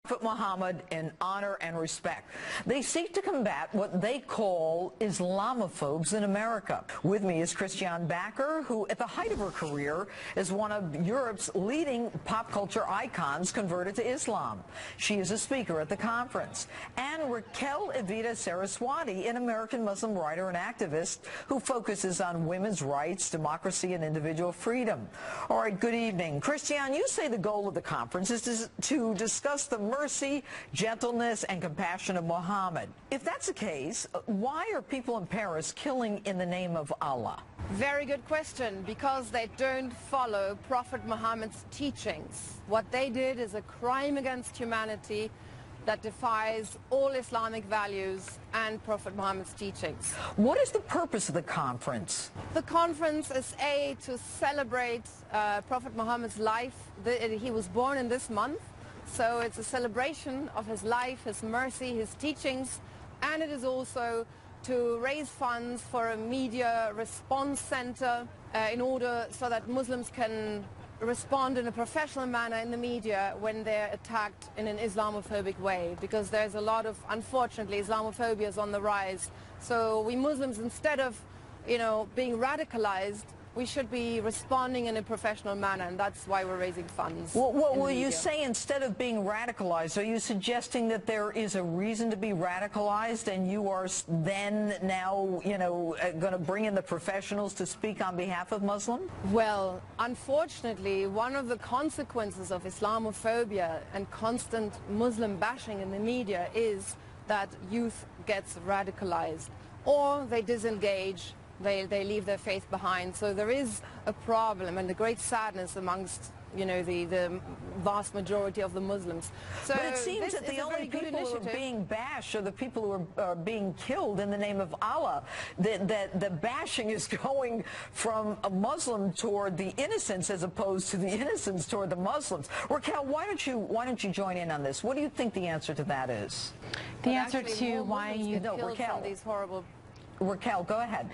Prophet Muhammad in honor and respect. They seek to combat what they call Islamophobes in America. With me is Christiane Backer, who at the height of her career is one of Europe's leading pop culture icons converted to Islam. She is a speaker at the conference. And Raquel Evita Saraswati, an American Muslim writer and activist who focuses on women's rights, democracy, and individual freedom. All right, good evening. Christiane, you say the goal of the conference is to discuss the mercy, gentleness, and compassion of Muhammad. If that's the case, why are people in Paris killing in the name of Allah? Very good question, because they don't follow Prophet Muhammad's teachings. What they did is a crime against humanity that defies all Islamic values and Prophet Muhammad's teachings. What is the purpose of the conference? The conference is to celebrate Prophet Muhammad's life. He was born in this month. So it's a celebration of his life, his mercy, his teachings, and it is also to raise funds for a media response center in order so that Muslims can respond in a professional manner in the media when they're attacked in an Islamophobic way, because there's a lot of, unfortunately, Islamophobia is on the rise. So we Muslims, instead of, being radicalized, we should be responding in a professional manner, and that's why we're raising funds. Well, you say instead of being radicalized, are you suggesting that there is a reason to be radicalized and you are then now, going to bring in the professionals to speak on behalf of Muslims? Well, unfortunately, one of the consequences of Islamophobia and constant Muslim bashing in the media is that youth gets radicalized or they disengage. They leave their faith behind. So there is a problem and a great sadness amongst, the vast majority of the Muslims. So but it seems that the only people who are being bashed are the people who are being killed in the name of Allah. The bashing is going from a Muslim toward the innocents as opposed to the innocents toward the Muslims. Raquel, why don't you join in on this? What do you think the answer to that is? The answer to why you Raquel. These horrible. Raquel, go ahead.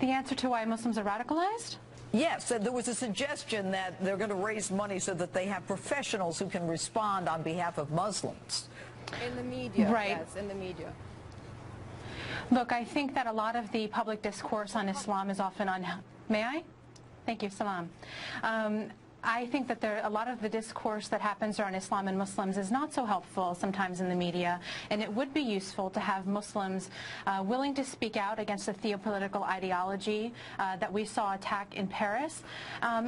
The answer to why Muslims are radicalized? Yes, there was a suggestion that they're going to raise money so that they have professionals who can respond on behalf of Muslims. In the media, right. Yes, in the media. Look, I think that a lot of the public discourse on Islam is often on... May I? Thank you, Salam. I think that a lot of the discourse that happens around Islam and Muslims is not so helpful sometimes in the media, and it would be useful to have Muslims willing to speak out against the theopolitical ideology that we saw attack in Paris.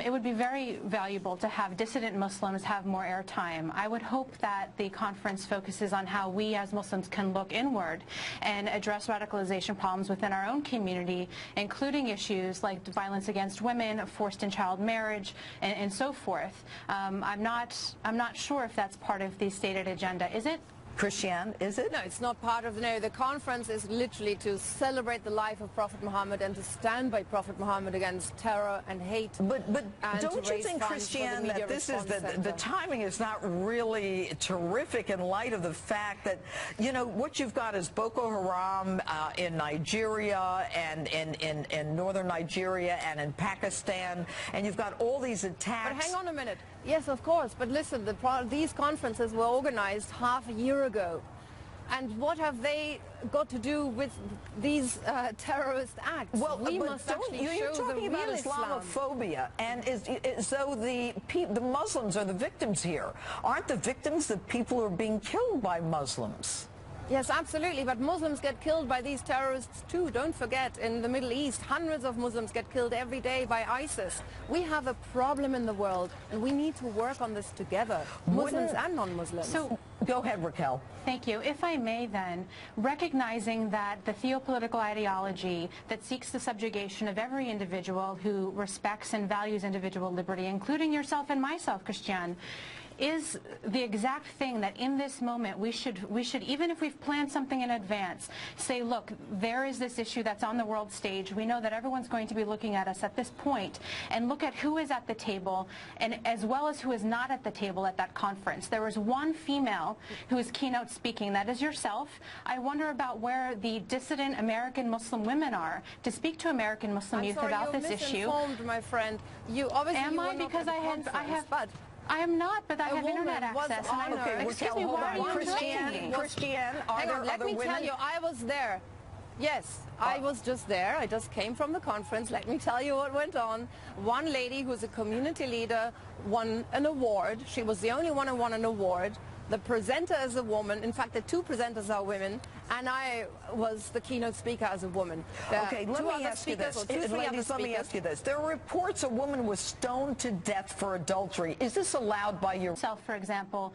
It would be very valuable to have dissident Muslims have more airtime. I would hope that the conference focuses on how we as Muslims can look inward and address radicalization problems within our own community, including issues like violence against women, forced in child marriage, and so forth. I'm not sure if that's part of the stated agenda. Is it? Christiane, is it? No, it's not part of the conference is literally to celebrate the life of Prophet Muhammad and to stand by Prophet Muhammad against terror and hate. But don't you think, Christiane, that this is the timing is not really terrific in light of the fact that, what you've got is Boko Haram in Nigeria and in northern Nigeria and in Pakistan, and you've got all these attacks. But hang on a minute. Yes, of course. But listen, these conferences were organized half a year ago. And what have they got to do with these terrorist acts? Well, we must actually you're show talking the about real Islamophobia, and so the Muslims are the victims here. Aren't the victims the people who are being killed by Muslims? Yes, absolutely, but Muslims get killed by these terrorists too. Don't forget, in the Middle East, hundreds of Muslims get killed every day by ISIS. We have a problem in the world, and we need to work on this together, Muslims and non-Muslims. So, go ahead, Raquel. Thank you. If I may then, recognizing that the theopolitical ideology that seeks the subjugation of every individual who respects and values individual liberty, including yourself and myself, Christiane, is the exact thing that in this moment we should, even if we've planned something in advance, say, look, there is this issue that's on the world stage. We know that everyone's going to be looking at us at this point, and look at who is at the table, and as well as who is not at the table at that conference. There was one female who is keynote speaking, that is yourself. I wonder about where the dissident American Muslim women are to speak to American Muslim youth about this issue. I'm sorry, you're misinformed, my friend. You obviously am I? Because I have. But I am not, but I have woman internet was access. And honored. I, excuse me, why are you interrupting me? Christiane, are Hang there on, let other me women? tell you, I was there. Yes, I was just there. I just came from the conference. Let me tell you what went on. One lady who's a community leader won an award. She was the only one who won an award. The presenter is a woman. In fact, the two presenters are women, and I was the keynote speaker as a woman. Okay, let me ask you this. Ladies, let me ask you this. There are reports a woman was stoned to death for adultery. Is this allowed by your... For example,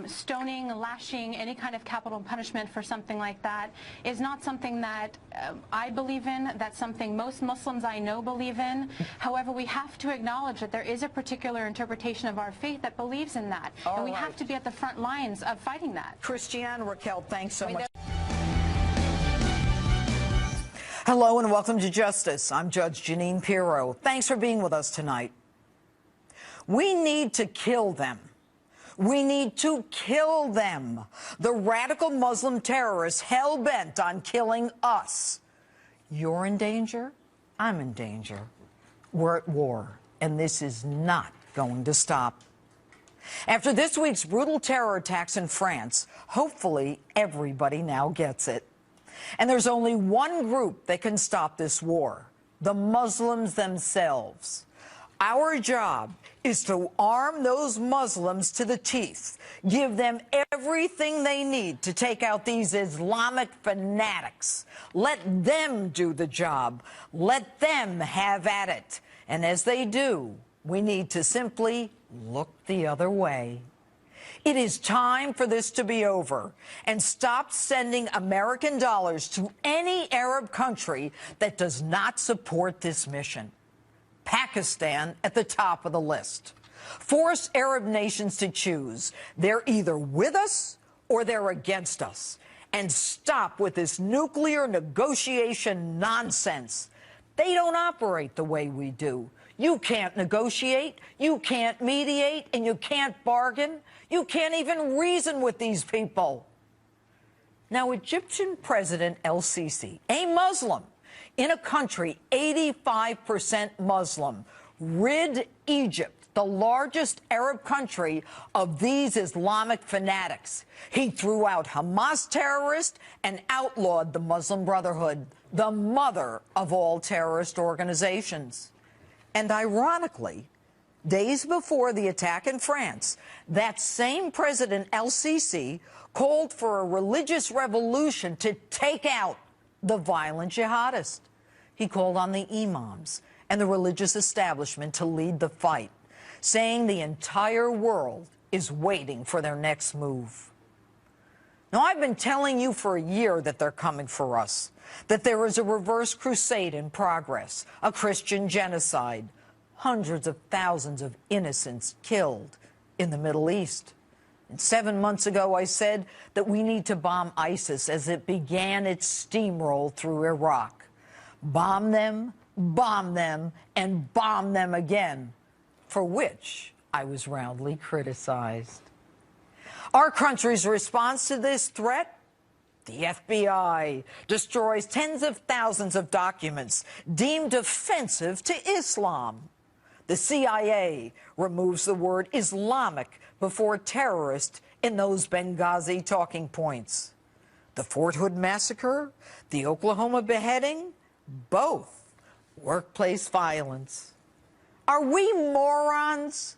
stoning, lashing, any kind of capital punishment for something like that is not something that I believe in. That's something most Muslims I know believe in. However, we have to acknowledge that there is a particular interpretation of our faith that believes in that. And we have to be at the front lines of fighting that. Christiane, Raquel, thanks so much. Hello and welcome to Justice. I'm Judge Jeanine Pirro. Thanks for being with us tonight. We need to kill them. We need to kill them. The radical Muslim terrorists hell-bent on killing us. You're in danger. I'm in danger. We're at war, and this is not going to stop. After this week's brutal terror attacks in France, hopefully everybody now gets it. And there's only one group that can stop this war: the Muslims themselves. Our job is to arm those Muslims to the teeth, give them everything they need to take out these Islamic fanatics. Let them do the job. Let them have at it. And as they do, we need to simply look the other way. It is time for this to be over and stop sending American dollars to any Arab country that does not support this mission. Pakistan at the top of the list. Force Arab nations to choose. They're either with us or they're against us. And stop with this nuclear negotiation nonsense. They don't operate the way we do. You can't negotiate, you can't mediate, and you can't bargain. You can't even reason with these people. Now, Egyptian President el-Sisi, a Muslim, in a country 85% Muslim, rid Egypt, the largest Arab country, of these Islamic fanatics. He threw out Hamas terrorists and outlawed the Muslim Brotherhood, the mother of all terrorist organizations. And ironically, days before the attack in France, that same President el-Sisi called for a religious revolution to take out the violent jihadists. He called on the imams and the religious establishment to lead the fight, saying the entire world is waiting for their next move. Now, I've been telling you for a year that they're coming for us, that there is a reverse crusade in progress, a Christian genocide, hundreds of thousands of innocents killed in the Middle East. And 7 months ago, I said that we need to bomb ISIS as it began its steamroll through Iraq. Bomb them, and bomb them again, for which I was roundly criticized. Our country's response to this threat? The FBI destroys tens of thousands of documents deemed offensive to Islam. The CIA removes the word Islamic before terrorist in those Benghazi talking points. The Fort Hood massacre, the Oklahoma beheading, both workplace violence. Are we morons?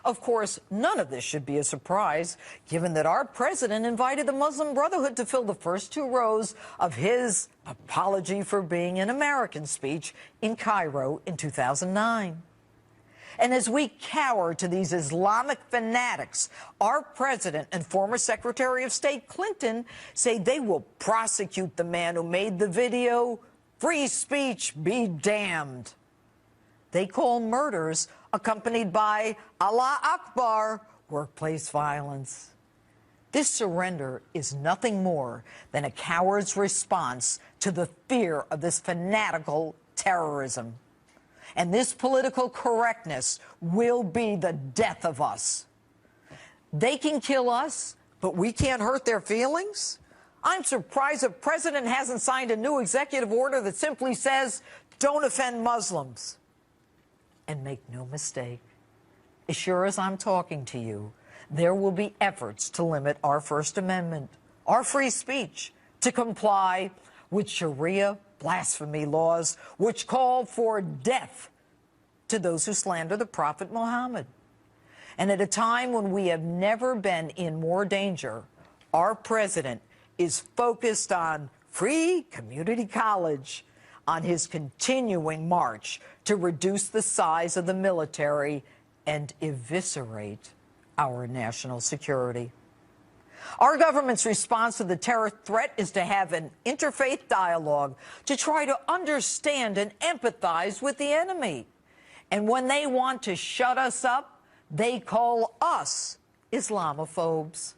Of course, none of this should be a surprise, given that our president invited the Muslim Brotherhood to fill the first 2 rows of his apology for being an American speech in Cairo in 2009. And as we cower to these Islamic fanatics, our president and former Secretary of State Clinton say they will prosecute the man who made the video. Free speech be damned. They call murders accompanied by Allah Akbar workplace violence. This surrender is nothing more than a coward's response to the fear of this fanatical terrorism. And this political correctness will be the death of us. They can kill us, but we can't hurt their feelings? I'm surprised the president hasn't signed a new executive order that simply says, don't offend Muslims. And make no mistake, as sure as I'm talking to you, there will be efforts to limit our First Amendment, our free speech, to comply with Sharia blasphemy laws, which call for death to those who slander the Prophet Muhammad. And at a time when we have never been in more danger, our president is focused on free community college, on his continuing march to reduce the size of the military and eviscerate our national security. Our government's response to the terror threat is to have an interfaith dialogue to try to understand and empathize with the enemy. And when they want to shut us up, they call us Islamophobes.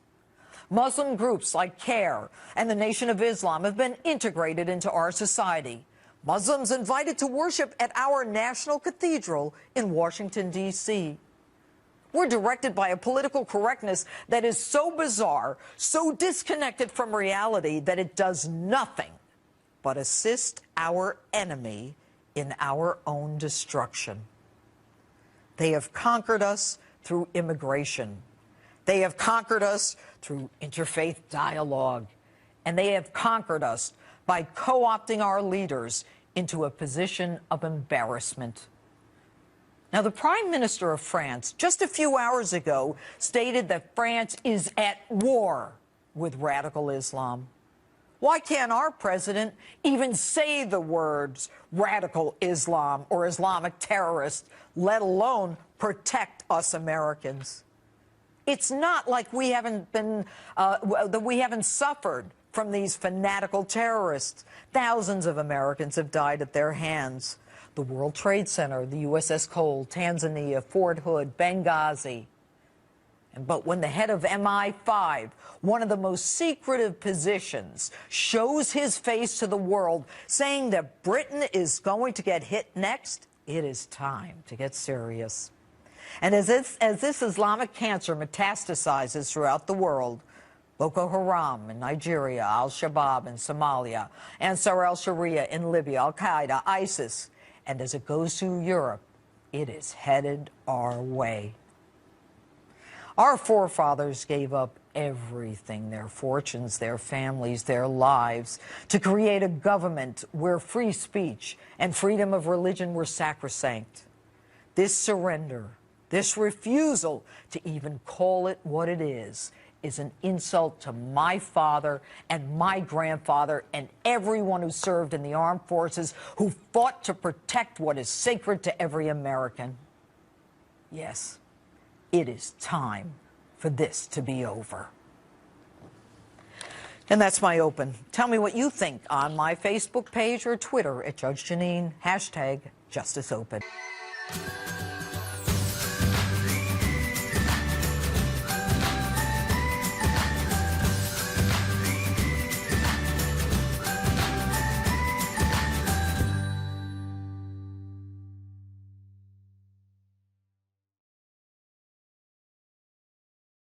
Muslim groups like CARE and the Nation of Islam have been integrated into our society. Muslims invited to worship at our national cathedral in Washington, D.C. We're directed by a political correctness that is so bizarre, so disconnected from reality that it does nothing but assist our enemy in our own destruction. They have conquered us through immigration. They have conquered us through interfaith dialogue. And they have conquered us by co-opting our leaders into a position of embarrassment. Now, the Prime Minister of France just a few hours ago stated that France is at war with radical Islam. Why can't our president even say the words radical Islam or Islamic terrorist, let alone protect us Americans? It's not like we haven't been, that we haven't suffered from these fanatical terrorists. Thousands of Americans have died at their hands. The World Trade Center, the USS Cole, Tanzania, Fort Hood, Benghazi. But when the head of MI5, one of the most secretive positions, shows his face to the world saying that Britain is going to get hit next, it is time to get serious. And as this Islamic cancer metastasizes throughout the world, Boko Haram in Nigeria, Al-Shabaab in Somalia, Ansar al-Sharia in Libya, Al-Qaeda, ISIS, and as it goes through Europe, it is headed our way. Our forefathers gave up everything, their fortunes, their families, their lives, to create a government where free speech and freedom of religion were sacrosanct. This surrender, this refusal to even call it what it is an insult to my father and my grandfather and everyone who served in the armed forces, who fought to protect what is sacred to every American. Yes, it is time for this to be over. And that's my open. Tell me what you think on my Facebook page or Twitter at Judge Jeanine, #JusticeOpen.